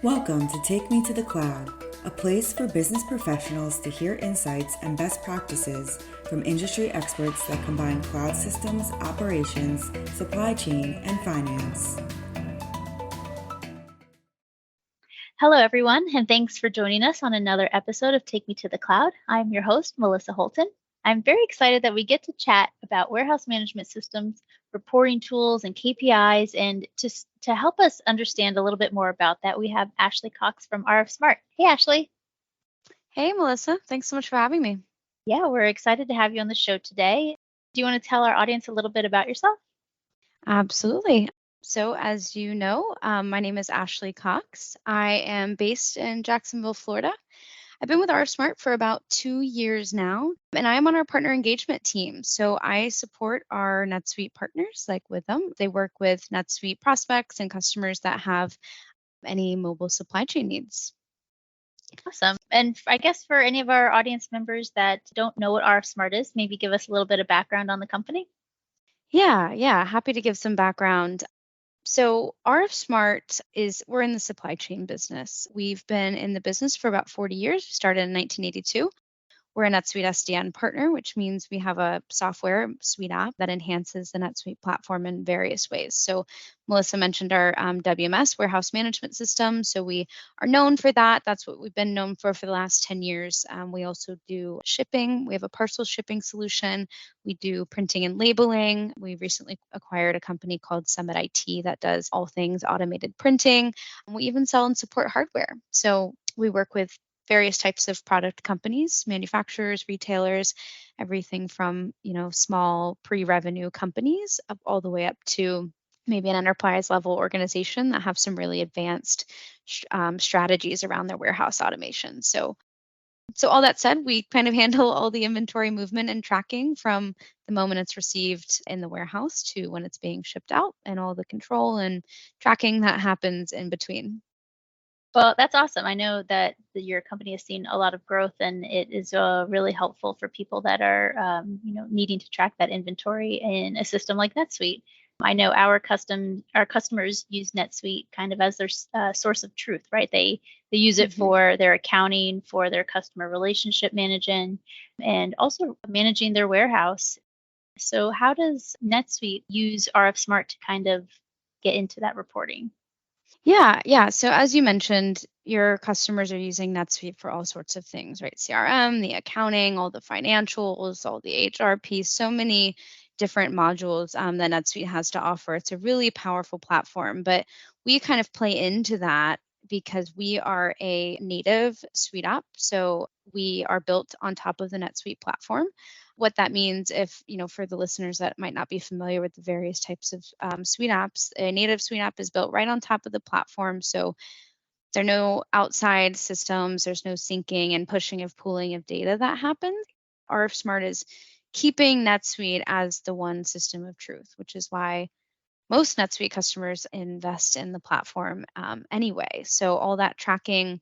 Welcome to Take Me to the Cloud, a place for business professionals to hear insights and best practices from industry experts that combine cloud systems, operations, supply chain, and finance. Hello, everyone, and thanks for joining us on another episode of Take Me to the Cloud. I'm your host, Melissa Holton. I'm very excited that we get to chat about warehouse management systems, reporting tools, and KPIs. And to help us understand a little bit more about that, we have Ashley Cox from RF Smart. Hey, Ashley. Hey, Melissa. Thanks so much for having me. Yeah, we're excited to have you on the show today. Do you want to tell our audience a little bit about yourself? Absolutely. So, as you know, my name is Ashley Cox. I am based in Jacksonville, Florida. I've been with RF Smart for about 2 years now, and I am on our partner engagement team. So, I support our NetSuite partners like with them. They work with NetSuite prospects and customers that have any mobile supply chain needs. Awesome. And I guess for any of our audience members that don't know what RF Smart is, maybe give us a little bit of background on the company. Yeah, happy to give some background. So RF Smart we're in the supply chain business. We've been in the business for about 40 years. We started in 1982. We're a NetSuite SDN partner, which means we have a software suite app that enhances the NetSuite platform in various ways. So Melissa mentioned our WMS, warehouse management system. So we are known for that. That's what we've been known for the last 10 years. We also do shipping. We have a parcel shipping solution. We do printing and labeling. We recently acquired a company called Summit IT that does all things automated printing. We even sell and support hardware. So we work with various types of product companies, manufacturers, retailers, everything from, small pre-revenue companies up all the way up to maybe an enterprise level organization that have some really advanced strategies around their warehouse automation. So all that said, we kind of handle all the inventory movement and tracking from the moment it's received in the warehouse to when it's being shipped out, and all the control and tracking that happens in between. Well, that's awesome. I know that your company has seen a lot of growth, and it is really helpful for people that are, needing to track that inventory in a system like NetSuite. I know our customers use NetSuite kind of as their source of truth, right? They use it for their accounting, for their customer relationship management, and also managing their warehouse. So, how does NetSuite use RF Smart to kind of get into that reporting? Yeah. So as you mentioned, your customers are using NetSuite for all sorts of things, right? CRM, the accounting, all the financials, all the HR piece, so many different modules that NetSuite has to offer. It's a really powerful platform, but we kind of play into that because we are a native suite app. So we are built on top of the NetSuite platform. What that means, if for the listeners that might not be familiar with the various types of suite apps, a native suite app is built right on top of the platform. So there are no outside systems, there's no syncing and pushing of pooling of data that happens. RF Smart is keeping NetSuite as the one system of truth, which is why most NetSuite customers invest in the platform anyway. So all that tracking,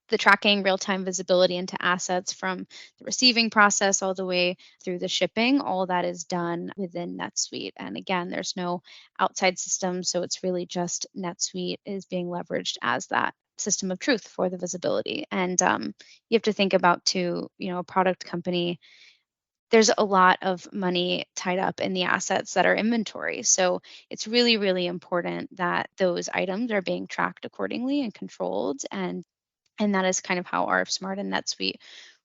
the tracking real-time visibility into assets from the receiving process all the way through the shipping, all that is done within NetSuite. And again, there's no outside system, so it's really just NetSuite is being leveraged as that system of truth for the visibility. And you have to think about too, a product company, there's a lot of money tied up in the assets that are inventory. So it's really, really important that those items are being tracked accordingly and controlled. And that is kind of how RF Smart and NetSuite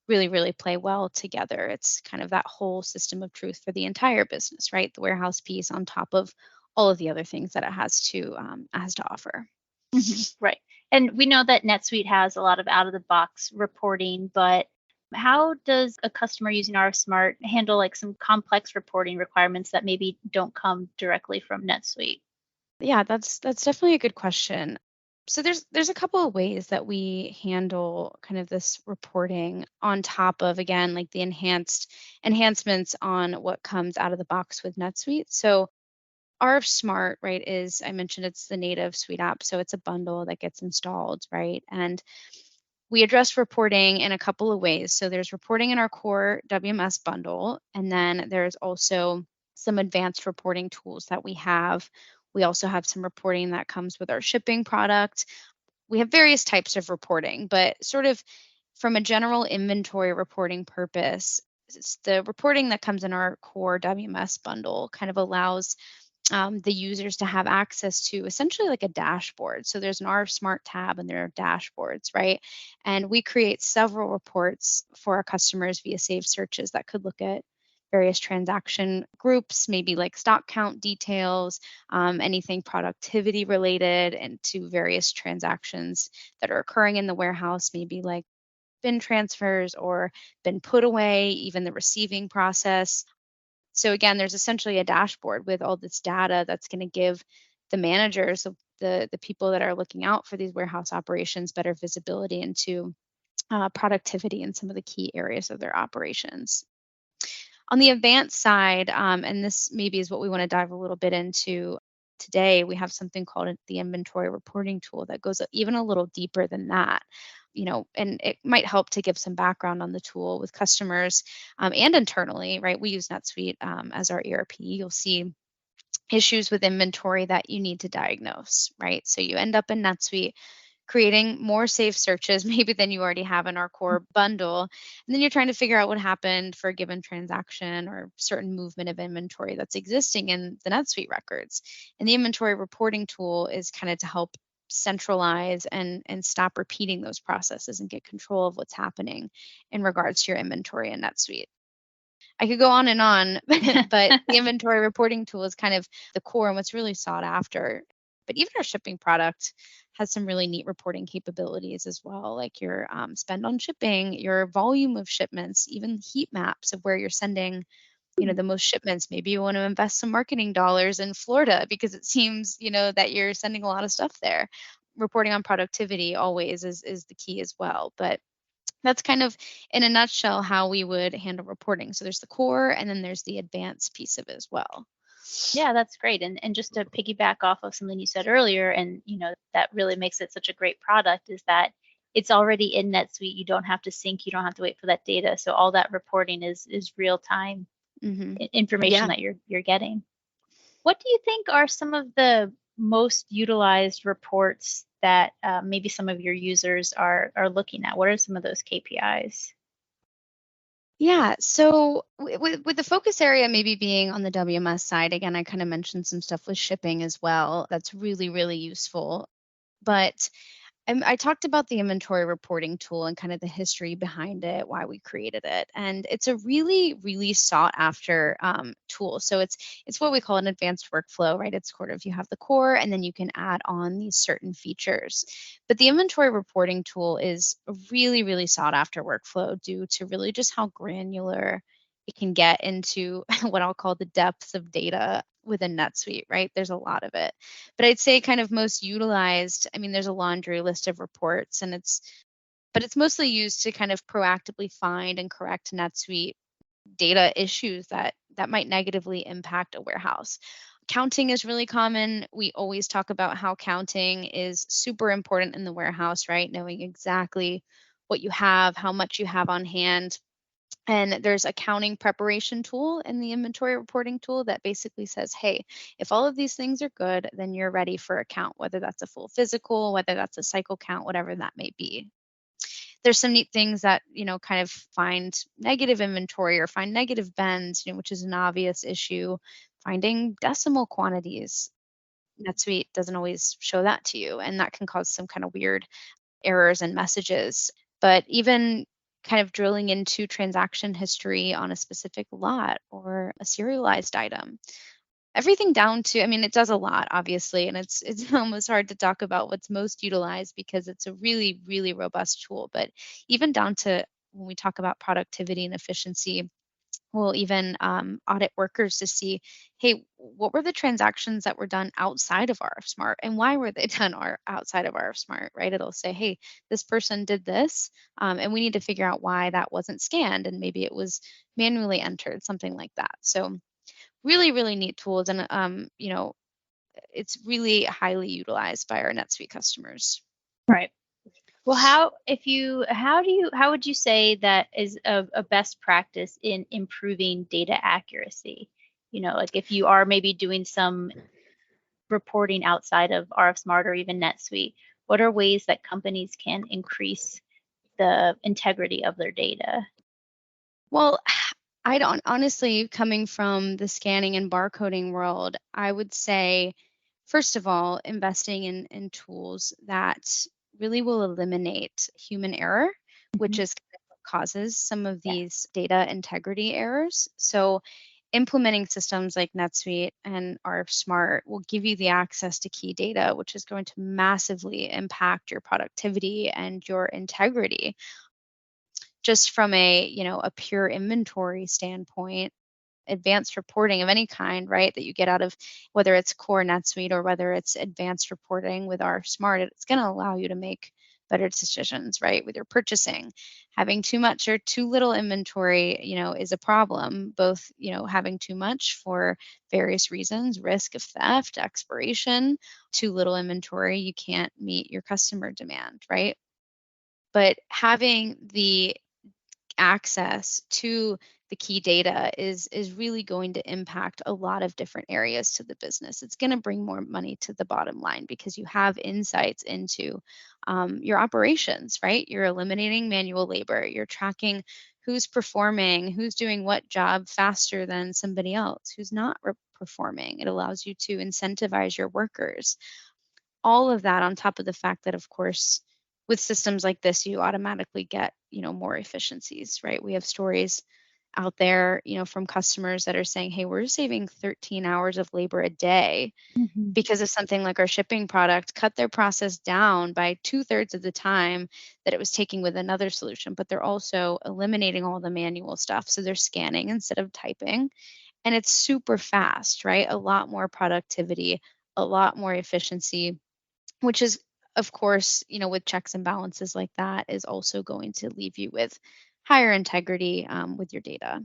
really, really play well together. It's kind of that whole system of truth for the entire business, right? The warehouse piece on top of all of the other things that it has to offer. Right. And we know that NetSuite has a lot of out of the box reporting, but how does a customer using RF Smart handle like some complex reporting requirements that maybe don't come directly from NetSuite? Yeah, that's definitely a good question. So there's a couple of ways that we handle kind of this reporting on top of, again, like the enhancements on what comes out of the box with NetSuite. So RF Smart, right, is, I mentioned, it's the native suite app, so it's a bundle that gets installed, right? And we address reporting in a couple of ways. So there's reporting in our core WMS bundle, and then there's also some advanced reporting tools that we have. We also have some reporting that comes with our shipping product. we have various types of reporting, but sort of from a general inventory reporting purpose, it's the reporting that comes in our core WMS bundle kind of allows the users to have access to essentially like a dashboard. So there's an RF Smart tab and there are dashboards, right? And we create several reports for our customers via saved searches that could look at various transaction groups, maybe like stock count details, anything productivity related, and to various transactions that are occurring in the warehouse, maybe like bin transfers or been put away, even the receiving process. So again, there's essentially a dashboard with all this data that's going to give the managers, the people that are looking out for these warehouse operations, better visibility into productivity in some of the key areas of their operations. On the advanced side, and this maybe is what we want to dive a little bit into today, we have something called the inventory reporting tool that goes even a little deeper than that. And it might help to give some background on the tool with customers and internally, right? We use NetSuite as our ERP. You'll see issues with inventory that you need to diagnose, right? So you end up in NetSuite creating more safe searches maybe than you already have in our core bundle. And then you're trying to figure out what happened for a given transaction or certain movement of inventory that's existing in the NetSuite records. And the inventory reporting tool is kind of to help centralize and stop repeating those processes and get control of what's happening in regards to your inventory in NetSuite. I could go on, but the inventory reporting tool is kind of the core and what's really sought after. But even our shipping product has some really neat reporting capabilities as well, like your spend on shipping, your volume of shipments, even heat maps of where you're sending, the most shipments. Maybe you want to invest some marketing dollars in Florida because it seems, that you're sending a lot of stuff there. Reporting on productivity always is the key as well. But that's kind of in a nutshell how we would handle reporting. So there's the core and then there's the advanced piece of it as well. Yeah, that's great. And just to piggyback off of something you said earlier, and that really makes it such a great product, is that it's already in NetSuite. You don't have to sync. You don't have to wait for that data. So all that reporting is real time information that you're getting. What do you think are some of the most utilized reports that maybe some of your users are looking at? What are some of those KPIs? Yeah, so with the focus area maybe being on the WMS side, again, I kind of mentioned some stuff with shipping as well. That's really, really useful. But I talked about the inventory reporting tool and kind of the history behind it, why we created it, and it's a really, really sought after tool. So it's what we call an advanced workflow, right? It's sort of you have the core, and then you can add on these certain features. But the inventory reporting tool is a really, really sought after workflow due to really just how granular it can get into what I'll call the depths of data within NetSuite, right? There's a lot of it. But I'd say kind of most utilized, I mean, there's a laundry list of reports but it's mostly used to kind of proactively find and correct NetSuite data issues that might negatively impact a warehouse. Counting is really common. We always talk about how counting is super important in the warehouse, right? Knowing exactly what you have, how much you have on hand, and there's a counting preparation tool in the inventory reporting tool that basically says, hey, if all of these things are good, then you're ready for a count, whether that's a full physical, whether that's a cycle count, whatever that may be. There's some neat things that, kind of find negative inventory or find negative bends, which is an obvious issue. Finding decimal quantities. NetSuite doesn't always show that to you, and that can cause some kind of weird errors and messages. But even kind of drilling into transaction history on a specific lot or a serialized item. Everything down to, I mean, it does a lot, obviously, and it's almost hard to talk about what's most utilized because it's a really, really robust tool. But even down to when we talk about productivity and efficiency, we'll even audit workers to see, hey, what were the transactions that were done outside of RF Smart and why were they done outside of RF Smart, right? It'll say, hey, this person did this, and we need to figure out why that wasn't scanned and maybe it was manually entered, something like that. So really, really neat tools, and it's really highly utilized by our NetSuite customers. Right. Well, how would you say that is a best practice in improving data accuracy? Like if you are maybe doing some reporting outside of RF Smart or even NetSuite, what are ways that companies can increase the integrity of their data? Well, I don't honestly, coming from the scanning and barcoding world, I would say, first of all, investing in tools that really will eliminate human error, which Mhm. is kind of what causes some of Yeah. these data integrity errors. So, implementing systems like NetSuite and RF Smart will give you the access to key data, which is going to massively impact your productivity and your integrity just from a a pure inventory standpoint. Advanced reporting of any kind, right, that you get out of whether it's core NetSuite or whether it's advanced reporting with our Smart, it's going to allow you to make better decisions, right, with your purchasing. Having too much or too little inventory, is a problem. Both, having too much for various reasons, risk of theft, expiration. Too little inventory, you can't meet your customer demand, right? But having the access to the key data is really going to impact a lot of different areas to the business. It's going to bring more money to the bottom line because you have insights into your operations, right? You're eliminating manual labor. You're tracking who's performing, who's doing what job faster than somebody else, who's not performing. It allows you to incentivize your workers. All of that on top of the fact that, of course, with systems like this, you automatically get, more efficiencies, right? We have stories out there, from customers that are saying, hey, we're saving 13 hours of labor a day Mhm. because of something like our shipping product cut their process down by 2/3 of the time that it was taking with another solution, but they're also eliminating all the manual stuff. So they're scanning instead of typing. And it's super fast, right? A lot more productivity, a lot more efficiency, which is, of course, with checks and balances like that, is also going to leave you with higher integrity with your data.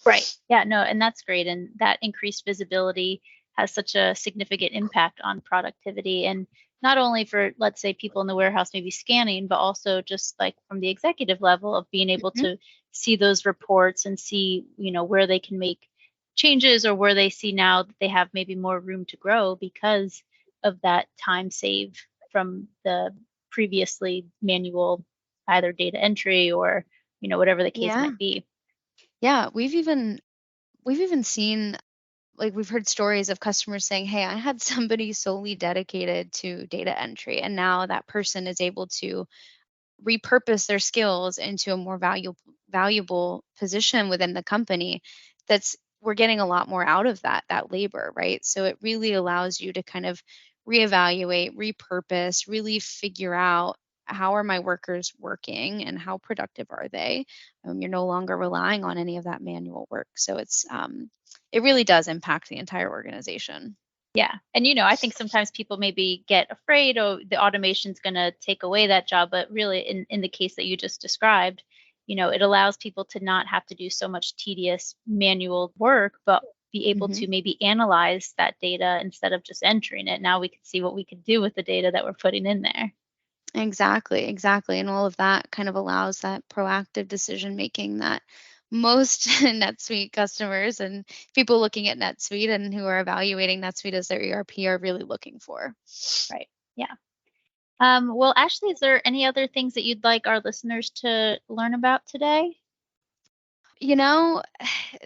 Right. Yeah, no, and that's great. And that increased visibility has such a significant impact on productivity. And not only for, let's say, people in the warehouse maybe scanning, but also just like from the executive level of being able Mhm. to see those reports and see, where they can make changes or where they see now that they have maybe more room to grow because of that time saved from the previously manual either data entry or, whatever the case Yeah. might be. Yeah. We've even seen, like, we've heard stories of customers saying, hey, I had somebody solely dedicated to data entry, and now that person is able to repurpose their skills into a more valuable position within the company. That's We're getting a lot more out of that labor, right? So it really allows you to kind of reevaluate, repurpose, really figure out how are my workers working and how productive are they. You're no longer relying on any of that manual work, so it really does impact the entire organization. Yeah. And I think sometimes people maybe get afraid, oh, the automation's going to take away that job, but really in the case that you just described, it allows people to not have to do so much tedious manual work, but be able Hmm. to maybe analyze that data instead of just entering it. Now we can see what we could do with the data that we're putting in there. Exactly, exactly. And all of that kind of allows that proactive decision making that most NetSuite customers and people looking at NetSuite and who are evaluating NetSuite as their ERP are really looking for. Right. Yeah. Well, Ashley, is there any other things that you'd like our listeners to learn about today? You know,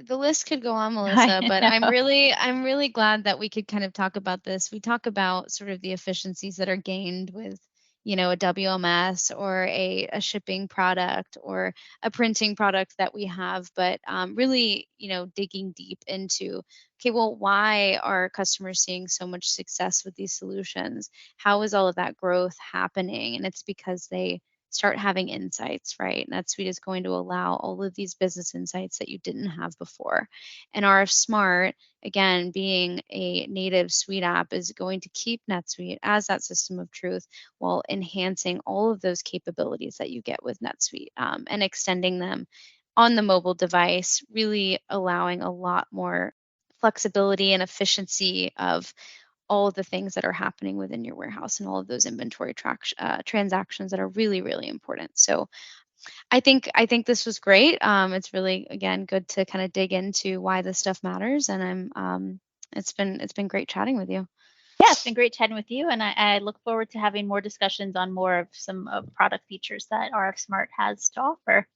the list could go on, Melissa, I but I'm know. really I'm really glad that we could kind of talk about this. We talk about sort of the efficiencies that are gained with, a WMS or a shipping product or a printing product that we have, but really, digging deep into, okay, well, why are customers seeing so much success with these solutions? How is all of that growth happening? And it's because they start having insights, right? NetSuite is going to allow all of these business insights that you didn't have before. And RF Smart, again, being a native suite app, is going to keep NetSuite as that system of truth while enhancing all of those capabilities that you get with NetSuite, and extending them on the mobile device, really allowing a lot more flexibility and efficiency of all of the things that are happening within your warehouse and all of those inventory transactions that are really, really important. So I think this was great. It's really, again, good to kind of dig into why this stuff matters, and it's been great chatting with you. Yeah, it's been great chatting with you, and I look forward to having more discussions on more of some product features that RF Smart has to offer.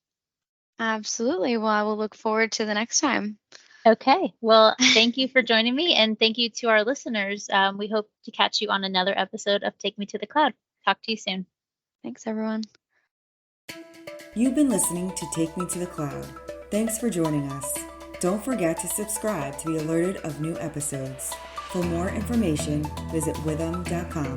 Absolutely. Well, I will look forward to the next time. Okay. Well, thank you for joining me, and thank you to our listeners. We hope to catch you on another episode of Take Me to the Cloud. Talk to you soon. Thanks, everyone. You've been listening to Take Me to the Cloud. Thanks for joining us. Don't forget to subscribe to be alerted of new episodes. For more information, visit withum.com.